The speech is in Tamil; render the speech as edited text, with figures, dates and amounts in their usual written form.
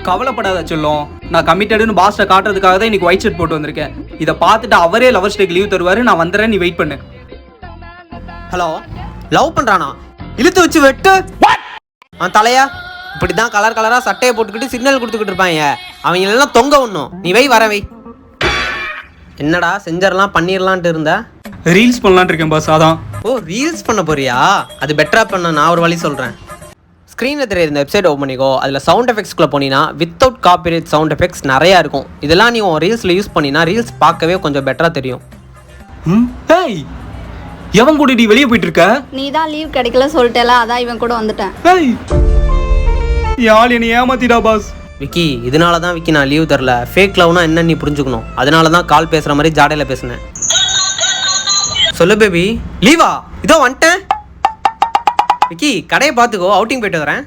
கவலைப்படாத சொல்லும். நான் கமிட்டடுன்னு பாஸ்ட்டை காட்டுறதுக்காக தான் இன்னைக்கு ஒயிட் ஷர்ட் போட்டு வந்திருக்கேன். இதை பார்த்துட்டு அவரே லவர்ஸ் டேக்கு லீவ் தருவாரு. நான் வந்துடுறேன், நீ வெயிட் பண்ணு. ஹலோ, லவ் பண்றானா? இழுத்து வச்சு வெட்டு. தலையா இப்படிதான் கலர் கலரா சட்டையை போட்டுக்கிட்டு சிக்னல் கொடுத்துக்கிட்டு இருப்பாங்க. அவங்க எல்லாம் தொங்க ஒண்ணும். நீ வர வை. என்னடா செஞ்சரலாம் பண்ணிடலான்ட்டு இருந்த? ரீல்ஸ் பண்ணலான் இருக்கேன் பாஸ். அதான். ஓ, ரீல்ஸ் பண்ண போறியா? அது பெட்டரா பண்ண நான் ஒரு வழி சொல்றேன். ஸ்க்ரீனில் தெரியுற இந்த வெப்சைட் ஓப்பன் பண்ணிக்கோ. அதில் சவுண்ட் எஃபெக்ட்ஸ்குள்ளே போனீங்கன்னா வித்தவுட் காப்பிரைட் சவுண்ட் எஃபெக்ட்ஸ் நிறையா இருக்கும். இதெல்லாம் நீ உன் ரீல்ஸில் யூஸ் பண்ணினா ரீல்ஸ் பார்க்கவே கொஞ்சம் பெட்டராக தெரியும். ஏய், எவன் கூட நீ வெளியே போயிட்டு இருக்க? நீ தான் லீவ் கிடைக்கல சொல்லிட்டேல, அதான் இவன் கூட வந்துட்டேன். ஏய், யாழ் என்னை ஏமாத்திடா பாஸ். விக்கி, இதனால தான் விக்கி நான் லீவ் தரல. ஃபேக் லவ்னா என்னன்னு நீ புரிஞ்சுக்கணும். அதனால தான் கால் பேசுகிற மாதிரி ஜாடையில் பேசினேன். சொல்லு பேபி. லீவா? இதோ வந்துட்டேன். விக்கி, கடையை பார்த்துக்கோ, அவுட்டிங் போயிட்டு வரேன்.